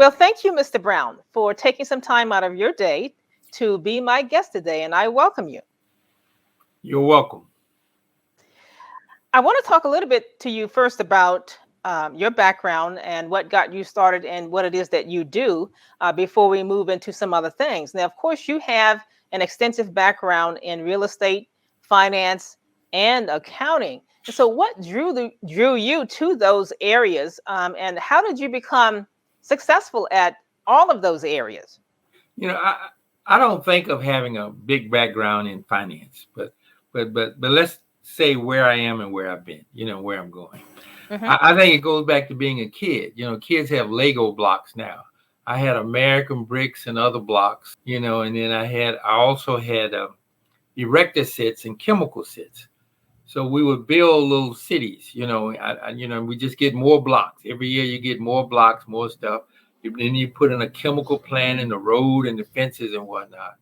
Well, thank you, Mr. Brown, for taking some time out of your day to be my guest today, and I welcome you. You're welcome. I want to talk a little bit to you first about your background and what got you started and what it is that you do before we move into some other things. Now, of course, you have an extensive background in real estate, finance, and accounting. And so, what drew you to those areas, and how did you become successful at all of those areas? You know, I don't think of having a big background in finance, but let's say where I am and where I've been. You know, where I'm going. Hmm. I think it goes back to being a kid. You know, kids have Lego blocks now. I had American bricks and other blocks. You know, and then I also had erector sets and chemical sets. So we would build little cities, we just get more blocks. Every year you get more blocks, more stuff. Then you put in a chemical plant in the road and the fences and whatnot.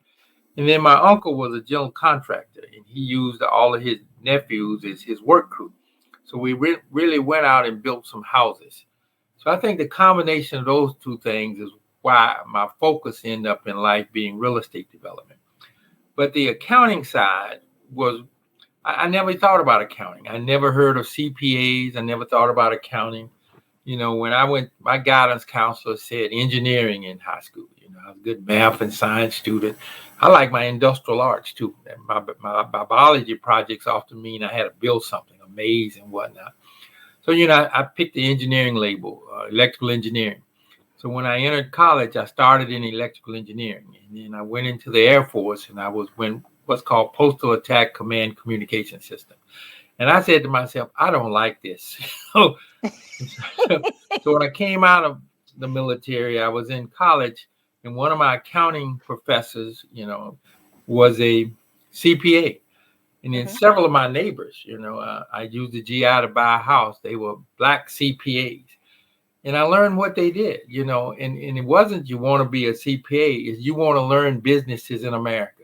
And then my uncle was a general contractor, and he used all of his nephews as his work crew. So we really went out and built some houses. So I think the combination of those two things is why my focus ended up in life being real estate development. But the accounting side was I never thought about accounting. I never heard of CPAs. I never thought about accounting. You know, when I went, my guidance counselor said engineering in high school. You know, I was a good math and science student. I like my industrial arts too. My biology projects often mean I had to build something, a maze and whatnot. So, I picked the engineering label, electrical engineering. So when I entered college, I started in electrical engineering. And then I went into the Air Force, and I was what's called Postal Attack Command Communication System. And I said to myself, I don't like this. so so when I came out of the military, I was in college, and one of my accounting professors, was a CPA. And then Hmm. several of my neighbors, I used the GI to buy a house. They were black CPAs. And I learned what they did, and it wasn't you want to be a CPA, is you want to learn businesses in America.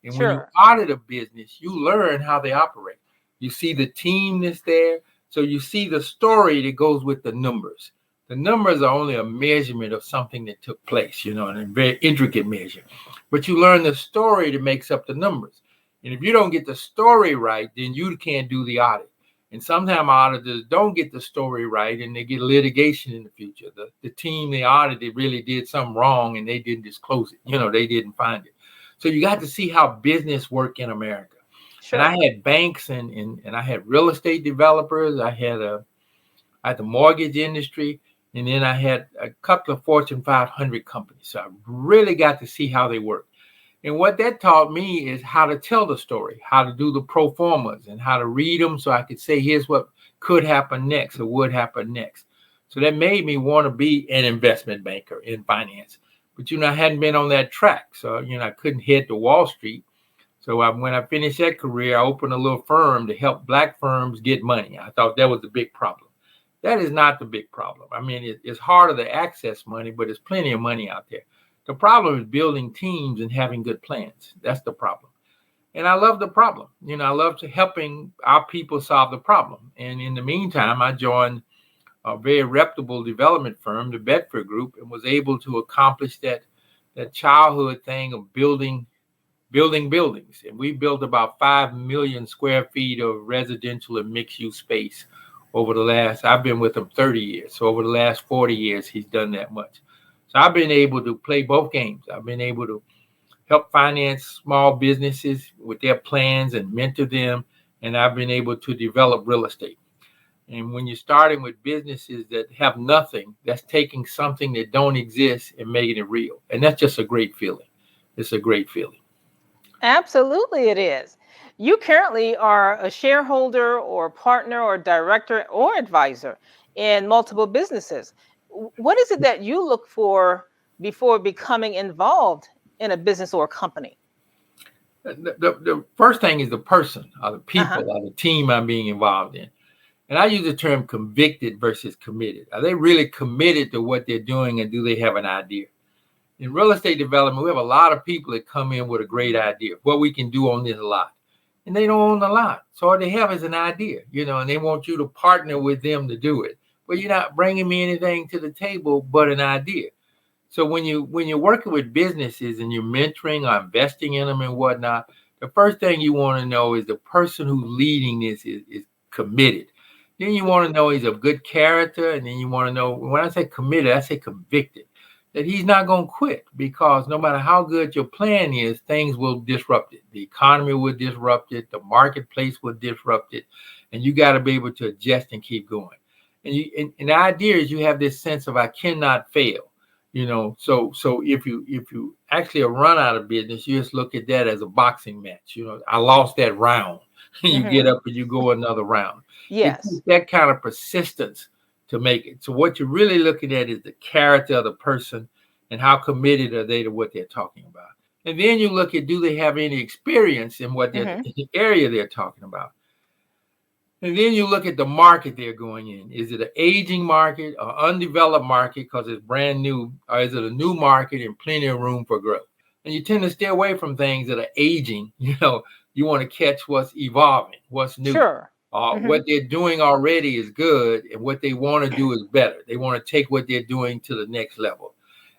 And when you Sure. audit a business, you learn how they operate. You see the team that's there. So you see the story that goes with the numbers. The numbers are only a measurement of something that took place, and a very intricate measure. But you learn the story that makes up the numbers. And if you don't get the story right, then you can't do the audit. And sometimes auditors don't get the story right, and they get litigation in the future. The team they audited really did something wrong, and they didn't disclose it. They didn't find it. So you got to see how business work in America. And I Sure. had banks and I had real estate developers. I had the mortgage industry, and then I had a couple of Fortune 500 companies. So I really got to see how they work. And what that taught me is how to tell the story, how to do the pro formas, and how to read them so I could say, here's what could happen next or would happen next. So that made me want to be an investment banker in finance. But, I hadn't been on that track. So, I couldn't head to Wall Street. So when I finished that career, I opened a little firm to help black firms get money. I thought that was the big problem. That is not the big problem. I mean, it's harder to access money, but there's plenty of money out there. The problem is building teams and having good plans. That's the problem. And I love the problem. I love helping our people solve the problem. And in the meantime, I joined a very reputable development firm, the Bedford Group, and was able to accomplish that childhood thing of building buildings. And we built about 5 million square feet of residential and mixed use space I've been with him 30 years. So over the last 40 years, he's done that much. So I've been able to play both games. I've been able to help finance small businesses with their plans and mentor them. And I've been able to develop real estate. And when you're starting with businesses that have nothing, that's taking something that don't exist and making it real. And that's just a great feeling. It's a great feeling. Absolutely, it is. You currently are a shareholder or partner or director or advisor in multiple businesses. What is it that you look for before becoming involved in a business or a company? The first thing is the person, or the Uh huh. people, or the team I'm being involved in. And I use the term convicted versus committed. Are they really committed to what they're doing, and do they have an idea? In real estate development, we have a lot of people that come in with a great idea, what we can do on this lot. And they don't own the lot. So all they have is an idea, and they want you to partner with them to do it. But you're not bringing me anything to the table but an idea. So when you're working with businesses and you're mentoring or investing in them and whatnot, the first thing you want to know is the person who's leading this is committed. Then you want to know he's of good character, and then you want to know, when I say committed, I say convicted, that he's not going to quit, because no matter how good your plan is, things will disrupt it. The economy will disrupt it, the marketplace will disrupt it, and you got to be able to adjust and keep going. And the idea is you have this sense of I cannot fail. So if you actually run out of business, you just look at that as a boxing match. I lost that round. You get up and you go another round. It Yes. takes that kind of persistence to make it. So what you're really looking at is the character of the person and how committed are they to what they're talking about. And then you look at, do they have any experience in what in the area they're talking about? And then you look at the market they're going in. Is it an aging market or undeveloped market because it's brand new? Or is it a new market and plenty of room for growth? And you tend to stay away from things that are aging. You want to catch what's evolving, what's new. Sure. What they're doing already is good, and what they want to do is better. They want to take what they're doing to the next level.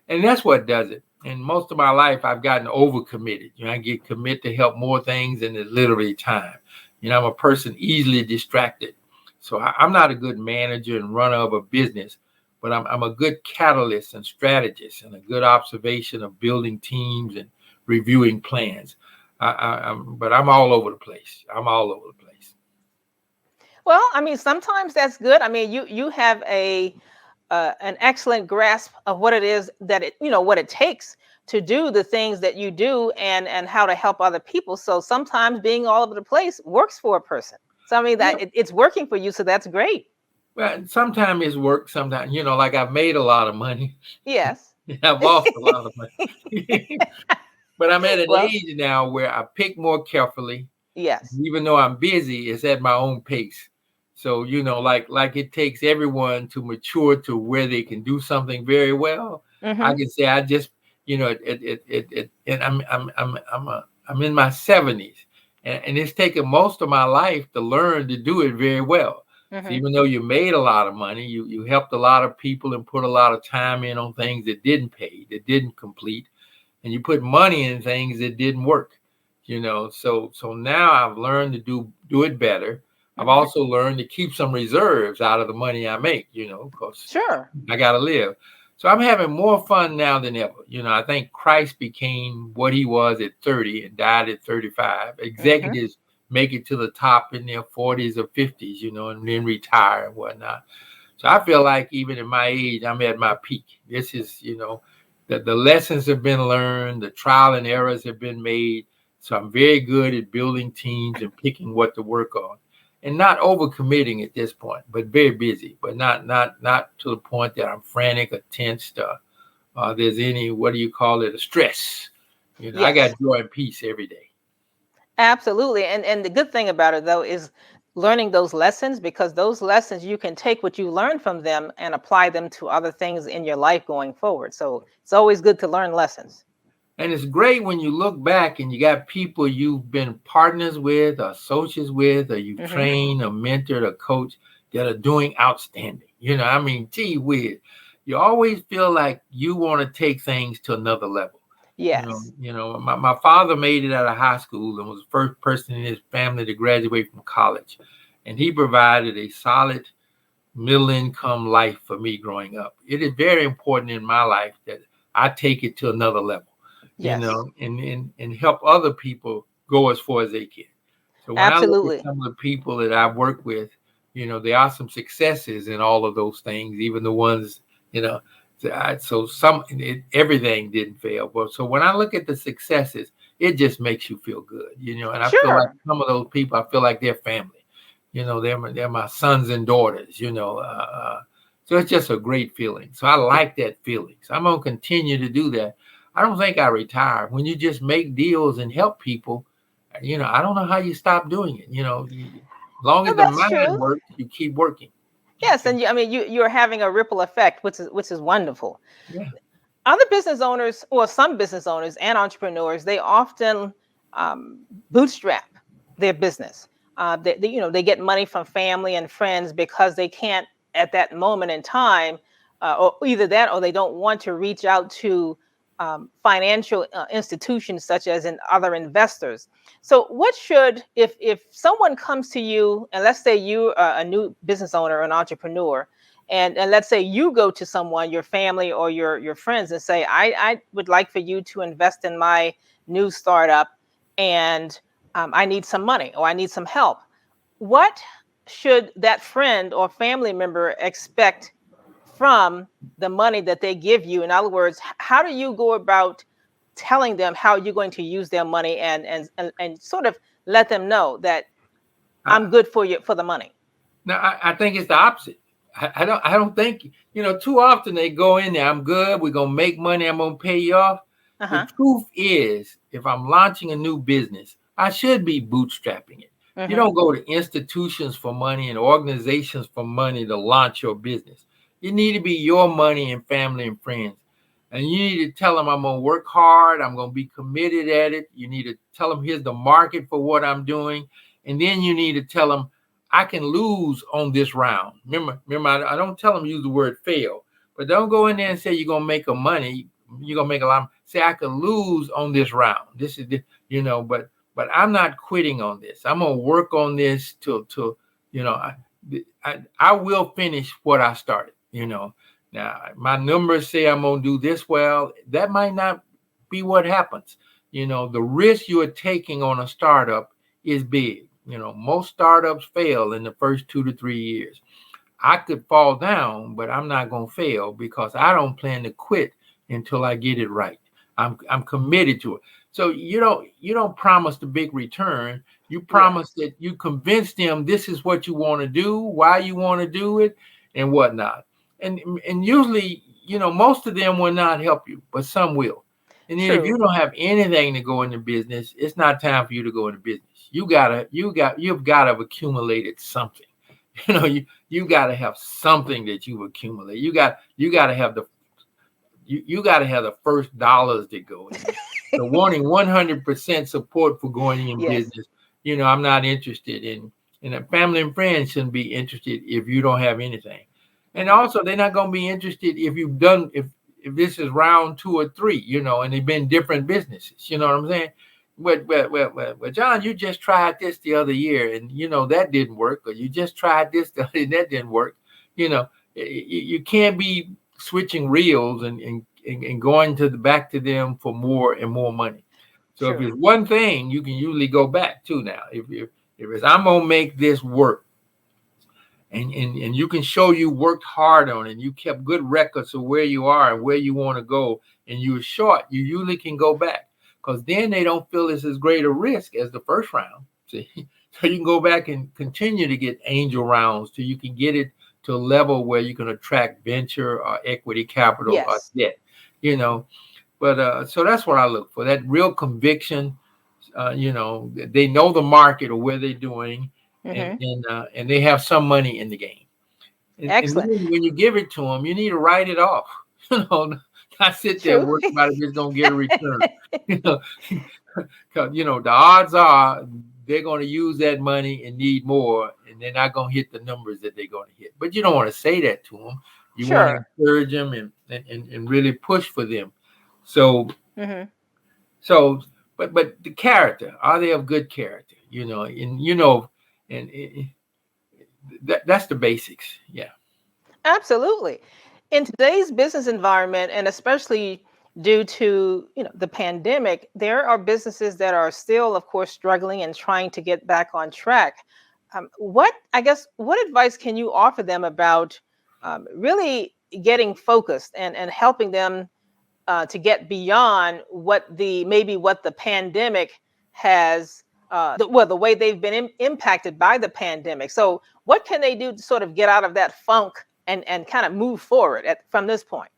And that's what does it. And most of my life, I've gotten overcommitted. I get committed to help more things than there's literally time. I'm a person easily distracted. So I'm not a good manager and runner of a business, but I'm a good catalyst and strategist and a good observation of building teams and reviewing plans. But I'm all over the place. I'm all over the place. Well, I mean, sometimes that's good. I mean, you have an excellent grasp of what it is that what it takes to do the things that you do, and how to help other people. So sometimes being all over the place works for a person. So I mean that it's working for you. So that's great. Well, sometimes it's work. Sometimes, like I've made a lot of money. Yes. I've lost a lot of money. But I'm at an Well, age now where I pick more carefully. yes. Even though I'm busy, it's at my own pace. So, like it takes everyone to mature to where they can do something very well. I can say I just, and I'm in my 70s, and it's taken most of my life to learn to do it very well. So even though you made a lot of money, you helped a lot of people and put a lot of time in on things that didn't pay, that didn't complete, and you put money in things that didn't work. So now I've learned to do it better. I've also learned to keep some reserves out of the money I make, because Sure. I got to live. So I'm having more fun now than ever. I think Christ became what he was at 30 and died at 35. Executives make it to the top in their 40s or 50s, and then retire and whatnot. So I feel like even at my age, I'm at my peak. This is, the lessons have been learned, the trial and errors have been made. So I'm very good at building teams and picking what to work on, and not overcommitting at this point, but very busy, but not to the point that I'm frantic or tensed. There's any, what do you call it, a stress. I got joy and peace every day. Absolutely. And the good thing about it, though, is learning those lessons, because those lessons, you can take what you learn from them and apply them to other things in your life going forward. So it's always good to learn lessons. And it's great when you look back and you got people you've been partners with, or associates with, or you've trained or mentored or coached that are doing outstanding. I mean, gee whiz, you always feel like you want to take things to another level. Yes. My father made it out of high school and was the first person in his family to graduate from college. And he provided a solid middle income life for me growing up. It is very important in my life that I take it to another level. Yes. And help other people go as far as they can. So when I look at some of the people that I've worked with, there are some successes in all of those things, even the ones, everything didn't fail. But so when I look at the successes, it just makes you feel good, and I feel like some of those people, I feel like they're family, they're my sons and daughters, so it's just a great feeling. So I like that feeling. So I'm going to continue to do that. I don't think I retire. When you just make deals and help people, I don't know how you stop doing it. As long as the mind works, you keep working. Yes, and you're having a ripple effect, which is wonderful. Yeah. Other business owners, or some business owners and entrepreneurs, they often bootstrap their business. They get money from family and friends because they can't, at that moment in time, or either that, or they don't want to reach out to financial institutions such as in other investors. So what should, if someone comes to you, and let's say you are a new business owner, an entrepreneur, and let's say you go to someone, your family or your friends, and say, I would like for you to invest in my new startup, and I need some money or I need some help. What should that friend or family member expect from the money that they give you? In other words, how do you go about telling them how you're going to use their money, and sort of let them know that I'm good for you for the money? Now, I think it's the opposite. I don't think, too often they go in there, I'm good, we're going to make money, I'm going to pay you off. The Uh-huh. truth is, if I'm launching a new business, I should be bootstrapping it. You Mm-hmm. don't go to institutions for money and organizations for money to launch your business. You need to be your money and family and friends. And you need to tell them I'm going to work hard, I'm going to be committed at it. You need to tell them here's the market for what I'm doing. And then you need to tell them I can lose on this round. Remember, I don't tell them use the word fail, but don't go in there and say you're going to make money. You're going to make a lot. Say I could lose on this round. This is, but I'm not quitting on this. I'm going to work on this till, I will finish what I started, Now, my numbers say I'm going to do this well. That might not be what happens. The risk you are taking on a startup is big. Most startups fail in the first 2 to 3 years. I could fall down, but I'm not going to fail because I don't plan to quit until I get it right. I'm committed to it. So you don't promise the big return. You promise that you convince them this is what you want to do, why you want to do it, and whatnot. And usually, most of them will not help you, but some will. And then if you True. don't have anything to go into business, it's not time for you to go into business. You've got to have accumulated something. You got to have something that you've accumulated. You got to have the first dollars that go in. So wanting 100% support for going in Yes. business, I'm not interested in. And a family and friends shouldn't be interested if you don't have anything. And also, they're not going to be interested if this is round 2 or 3, and they've been different businesses. You know what I'm saying? Well, John, you just tried this the other year, and that didn't work, or you just tried this the other, and that didn't work. You can't be switching reels and going back to them for more and more money. So if True. it's one thing, you can usually go back to now. If it's I'm gonna make this work, and you can show you worked hard on it, and you kept good records of where you are and where you want to go, and you're short, you usually can go back because then they don't feel it's as great a risk as the first round. See? So you can go back and continue to get angel rounds till you can get it to a level where you can attract venture or equity capital or Yes. debt, But so that's what I look for, that real conviction. They know the market or where they're doing, and Mm-hmm. and they have some money in the game. And Excellent. then when you give it to them, you need to write it off. Not sit there and True. worry about if it's going to get a return. you know, because the odds are they're going to use that money and need more, and they're not going to hit the numbers that they're going to hit. But you don't want to say that to them. You want to Sure. encourage them and really push for them. So Mm-hmm. so, but the character, are they of good character? And that's the basics. Yeah. Absolutely. In today's business environment, and especially due to the pandemic, there are businesses that are still, of course, struggling and trying to get back on track. What advice can you offer them about really getting focused and helping them to get beyond what the pandemic has the way they've been impacted by the pandemic. So what can they do to sort of get out of that funk and kind of move forward from this point?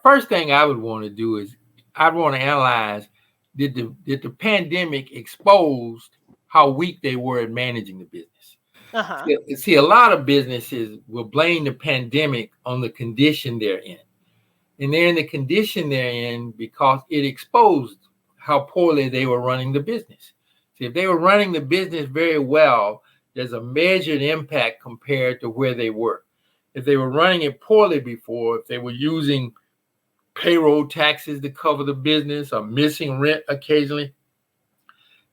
First thing I would want to do is I'd want to analyze, did the pandemic expose how weak they were at managing the business? Uh-huh. See, a lot of businesses will blame the pandemic on the condition they're in. And they're in the condition they're in because it exposed how poorly they were running the business. See, if they were running the business very well, there's a measured impact compared to where they were. if they were running it poorly before, if they were using payroll taxes to cover the business or missing rent occasionally,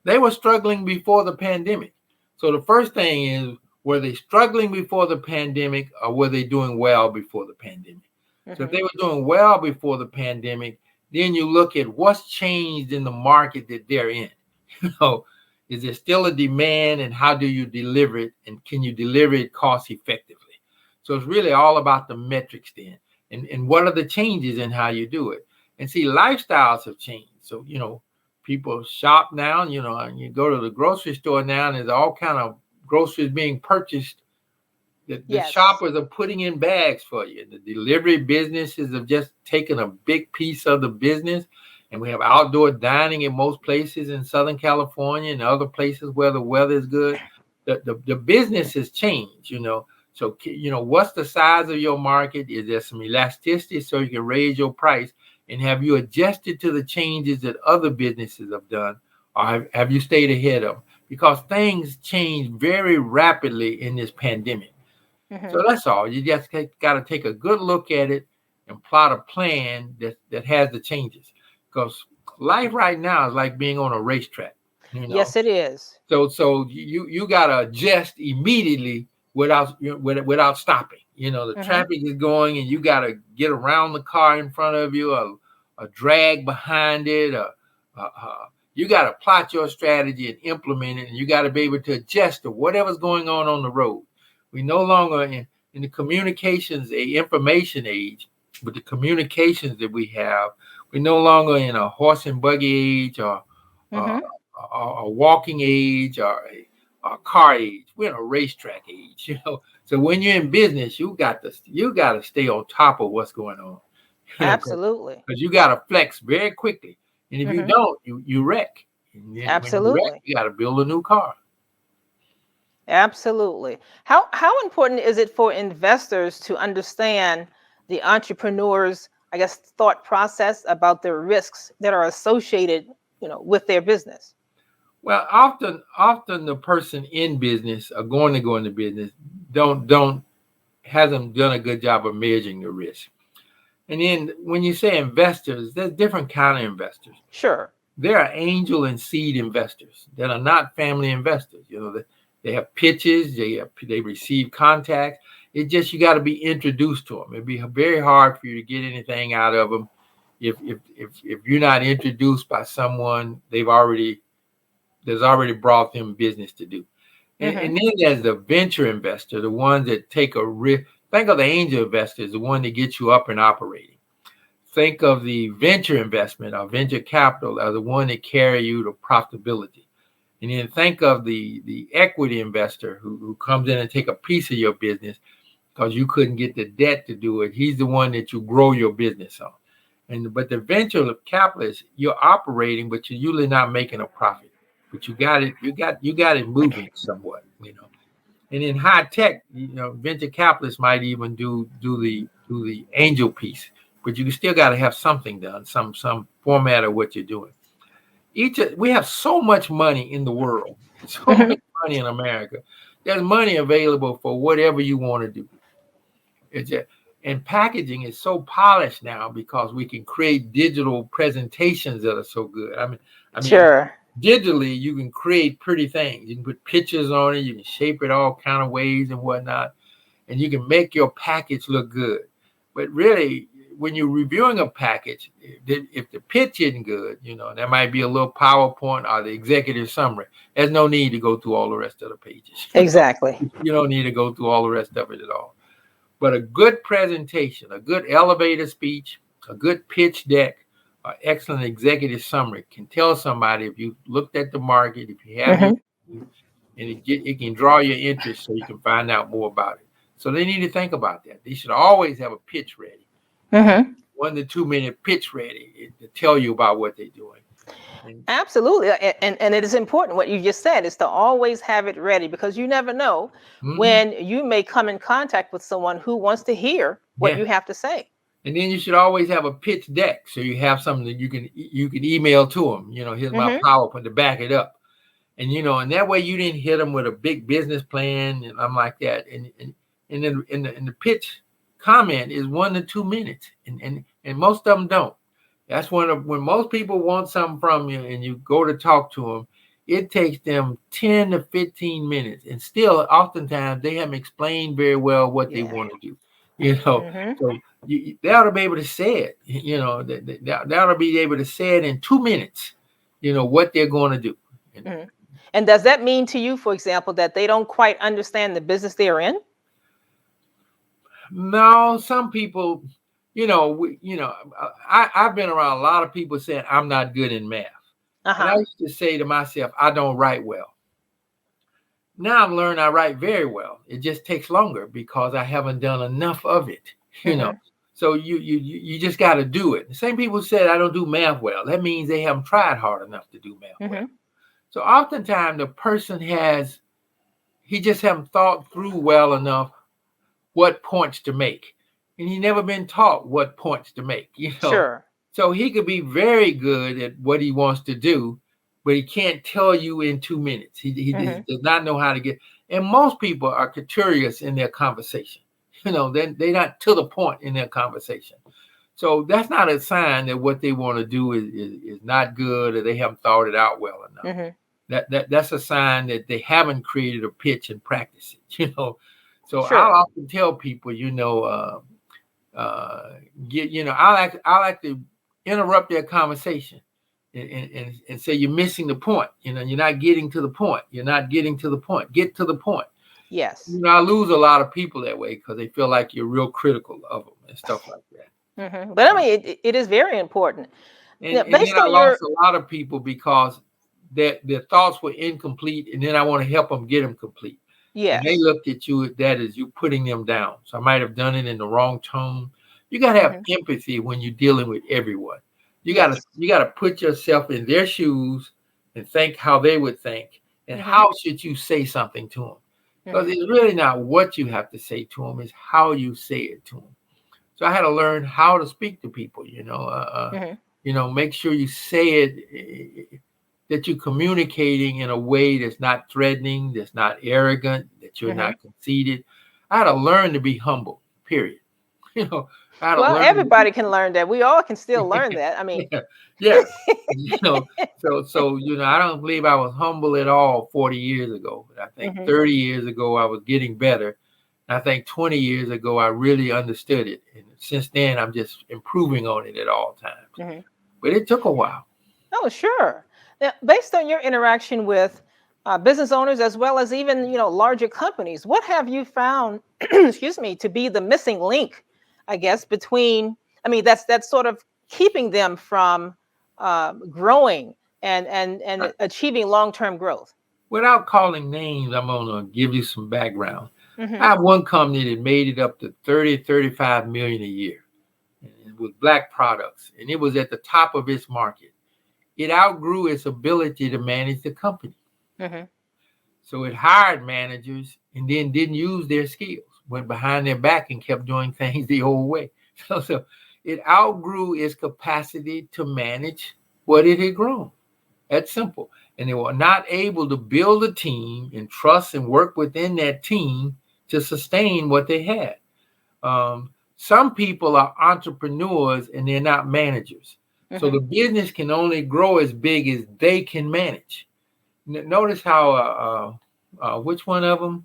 they were struggling before the pandemic. So the first thing is, were they struggling before the pandemic, or were they doing well before the pandemic? So if they were doing well before the pandemic, then you look at what's changed in the market that they're in. Is there still a demand, and how do you deliver it, and can you deliver it cost effectively? So it's really all about the metrics then, and what are the changes in how you do it. And see, lifestyles have changed. So, people shop now, and you go to the grocery store now, and there's all kind of groceries being purchased that the shoppers are putting in bags for you. The delivery businesses have just taken a big piece of the business. And we have outdoor dining in most places in Southern California and other places where the weather is good. The business has changed, So, what's the size of your market? Is there some elasticity so you can raise your price? And have you adjusted to the changes that other businesses have done? Or have you stayed ahead of them? Because things change very rapidly in this pandemic. So that's all. You just got to take a good look at it and plot a plan that has the changes. Because life right now is like being on a racetrack. Yes, it is. So you got to adjust immediately without stopping. The traffic is going, and you got to get around the car in front of you, a drag behind it. You got to plot your strategy and implement it, and you got to be able to adjust to whatever's going on the road. We no longer in the communications, information age, but the communications that we have, we're no longer in a horse and buggy age or a walking age or a car age. We're in a racetrack age, So when you're in business, you got to stay on top of what's going on. Absolutely. Because you got to flex very quickly, and if you don't, you wreck. And then Absolutely. when you wreck, you got to build a new car. Absolutely. How important is it for investors to understand the entrepreneur's, I guess, thought process about the risks that are associated, with their business? Well, often the person in business or going to go into business hasn't done a good job of measuring the risk. And then when you say investors, there's different kind of investors. Sure. There are angel and seed investors that are not family investors. They have pitches, they receive contacts. It's just you got to be introduced to them. It'd be very hard for you to get anything out of them if you're not introduced by someone there's already brought them business to do. And then there's the venture investor, the ones that take a risk. Think of the angel investor as the one that gets you up and operating. Think of the venture investment or venture capital as the one that carry you to profitability. And then think of the equity investor who comes in and take a piece of your business because you couldn't get the debt to do it. He's the one that you grow your business on. But the venture capitalist, you're operating, but you're usually not making a profit. But you got it moving somewhat, And in high tech, venture capitalists might even do the angel piece, but you still got to have something done, some format of what you're doing. We have so much money in the world, so much money in America. There's money available for whatever you want to do. And packaging is so polished now because we can create digital presentations that are so good. I mean, sure. Digitally, you can create pretty things. You can put pictures on it. You can shape it all kind of ways and whatnot, and you can make your package look good. But really, when you're reviewing a package, if the pitch isn't good, there might be a little PowerPoint or the executive summary. There's no need to go through all the rest of the pages. Exactly. You don't need to go through all the rest of it at all. But a good presentation, a good elevator speech, a good pitch deck, an excellent executive summary can tell somebody if you looked at the market, if you have and it can draw your interest so you can find out more about it. So they need to think about that. They should always have a pitch ready. 1 to 2 minute pitch ready to tell you about what they're doing. Absolutely. And it is important what you just said is to always have it ready, because you never know when you may come in contact with someone who wants to hear what you have to say. And then you should always have a pitch deck, so you have something that you can email to them. Here's my PowerPoint to back it up, and and that way you didn't hit them with a big business plan and I'm like that. And and then in the pitch comment is 1 to 2 minutes, and most of them don't. That's when most people want something from you, and you go to talk to them, it takes them 10 to 15 minutes, and still oftentimes they haven't explained very well what they want to do. So they ought to be able to say it. They ought to be able to say it in 2 minutes. What they're going to do. And does that mean to you, for example, that they don't quite understand the business they're in? No, some people, I've been around a lot of people saying I'm not good in math. And I used to say to myself, I don't write well. Now I've learned I write very well. It just takes longer because I haven't done enough of it. So you just got to do it. The same people said I don't do math well. That means they haven't tried hard enough to do math well. So oftentimes the person he just haven't thought through well enough what points to make. And he never been taught what points to make. Sure. So he could be very good at what he wants to do, but he can't tell you in 2 minutes. He does not know how to get. And most people are curious in their conversation. They're not to the point in their conversation. So that's not a sign that what they want to do is not good, or they haven't thought it out well enough. That's a sign that they haven't created a pitch and practice it. So sure. I'll often tell people, I'll like to interrupt their conversation and say you're missing the point. You're not getting to the point. You're not getting to the point. Get to the point. Yes. I lose a lot of people that way because they feel like you're real critical of them and stuff like that. But I mean, it is very important. And then I lost a lot of people because their thoughts were incomplete, and then I want to help them get them complete. Yes. And they looked at you at that as you putting them down. So I might have done it in the wrong tone. You got to have empathy when you're dealing with everyone. You got to put yourself in their shoes and think how they would think, and how should you say something to them? Because it's really not what you have to say to them, it's how you say it to them. So I had to learn how to speak to people, make sure you say it, that you're communicating in a way that's not threatening, that's not arrogant, that you're not conceited. I had to learn to be humble, period. Well, everybody can learn that. We all can still learn that. I mean, yeah. So I don't believe I was humble at all 40 years ago. But I think 30 years ago I was getting better. I think 20 years ago I really understood it, and since then I'm just improving on it at all times. But it took a while. Oh, sure. Now, based on your interaction with business owners as well as even larger companies, what have you found, excuse me, to be the missing link, I guess, between, that's sort of keeping them from growing and achieving long-term growth? Without calling names, I'm going to give you some background. I have one company that made it up to 35 million a year with black products, and it was at the top of its market. It outgrew its ability to manage the company. So it hired managers and then didn't use their skills, went behind their back and kept doing things the old way. So it outgrew its capacity to manage what it had grown. That's simple. And they were not able to build a team and trust and work within that team to sustain what they had. Some people are entrepreneurs and they're not managers. So the business can only grow as big as they can manage. Notice how, which one of them?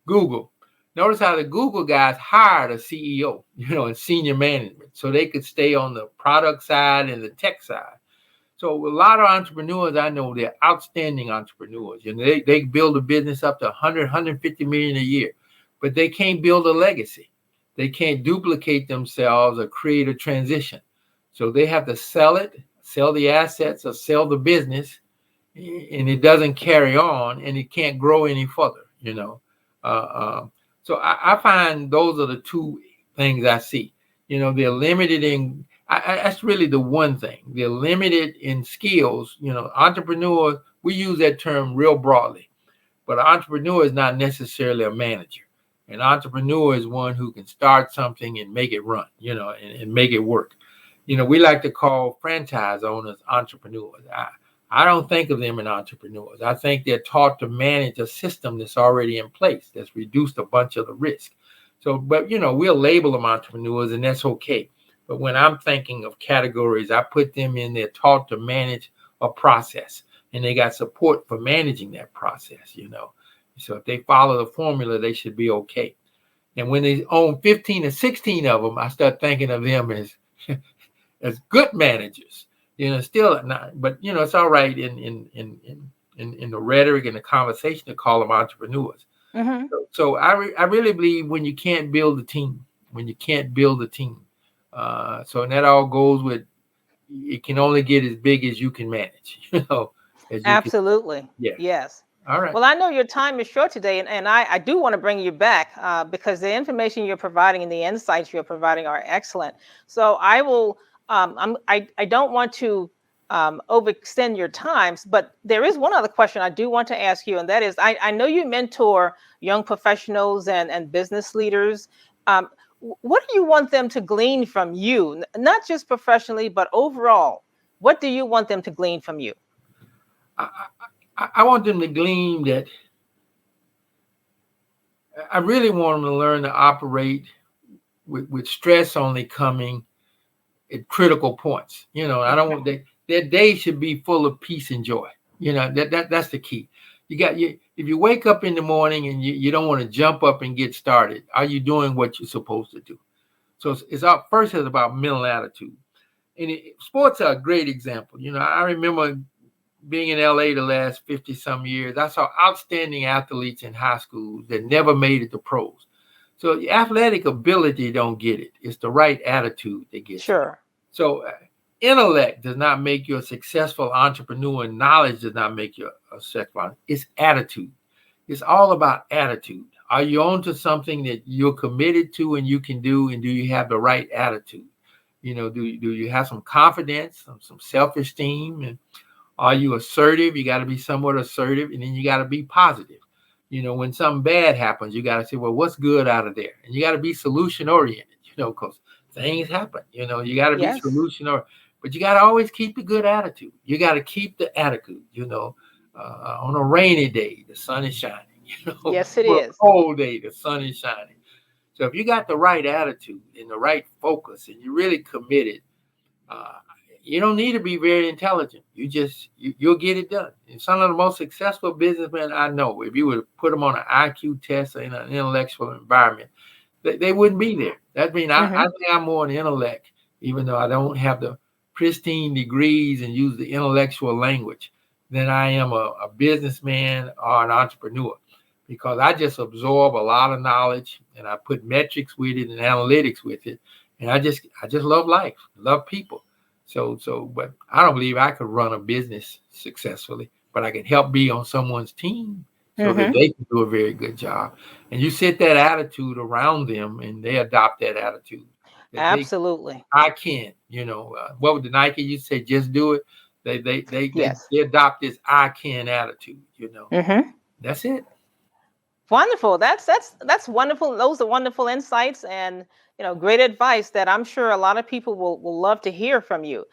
Google. Notice how the Google guys hired a CEO, and senior management, so they could stay on the product side and the tech side. So a lot of entrepreneurs I know, they're outstanding entrepreneurs. They build a business up to 100, 150 million a year, but they can't build a legacy. They can't duplicate themselves or create a transition. So they have to sell the assets, or sell the business, and it doesn't carry on, and it can't grow any further. So I find those are the two things I see. They're limited in. That's really the one thing. They're limited in skills. Entrepreneurs, we use that term real broadly, but an entrepreneur is not necessarily a manager. An entrepreneur is one who can start something and make it run, and make it work. We like to call franchise owners entrepreneurs. I don't think of them as entrepreneurs. I think they're taught to manage a system that's already in place, that's reduced a bunch of the risk. So, but we'll label them entrepreneurs, and that's okay. But when I'm thinking of categories, I put them in there taught to manage a process, and they got support for managing that process. So if they follow the formula, they should be okay. And when they own 15 or 16 of them, I start thinking of them as as good managers. Still not, but it's all right in the rhetoric and the conversation to call them entrepreneurs. Mm-hmm. So I really believe when you can't build a team, so and that all goes with it can only get as big as you can manage, as you can. Absolutely. Yeah. Yes. All right. Well, I know your time is short today, and I do want to bring you back because the information you're providing and the insights you're providing are excellent. So I will, I don't want to overextend your times, but there is one other question I do want to ask you, and that is, I know you mentor young professionals and business leaders. Um, what do you want them to glean from you, not just professionally, but overall? What do you want them to glean from you? I want them to glean that. I really want them to learn to operate with stress only coming at critical points. I don't want their day should be full of peace and joy. That's the key. If you wake up in the morning and you don't want to jump up and get started, are you doing what you're supposed to do? So it's first it's about mental attitude. And sports are a great example. I remember being in LA the last 50 some years. I saw outstanding athletes in high school that never made it to pros. So the athletic ability don't get it. It's the right attitude that gets it. Sure. So intellect does not make you a successful entrepreneur, and knowledge does not make you a successful entrepreneur. It's attitude. It's all about attitude. Are you on to something that you're committed to and you can do, and do you have the right attitude? Do you have some confidence, some self-esteem, and are you assertive? You got to be somewhat assertive, and then you got to be positive. When something bad happens, you got to say, well, what's good out of there? And you got to be solution oriented, because things happen. You got to be Yes. solution oriented, but you got to always keep a good attitude. You got to keep the attitude. On a rainy day, the sun is shining. Yes, it For is. a cold day, the sun is shining. So if you got the right attitude and the right focus, and you're really committed, you don't need to be very intelligent. You'll get it done. And some of the most successful businessmen I know, if you would put them on an IQ test in an intellectual environment, they wouldn't be there. That means I think I'm more an intellect, even though I don't have the pristine degrees and use the intellectual language, than I am a businessman or an entrepreneur, because I just absorb a lot of knowledge and I put metrics with it and analytics with it. And I just love life, love people. But I don't believe I could run a business successfully, but I can help be on someone's team so that they can do a very good job. And you set that attitude around them, and they adopt that attitude. Absolutely. I can, what would the Nike used to say? Just do it. Yes. They adopt this I can attitude. That's it. Wonderful. That's wonderful. Those are wonderful insights and great advice that I'm sure a lot of people will love to hear from you.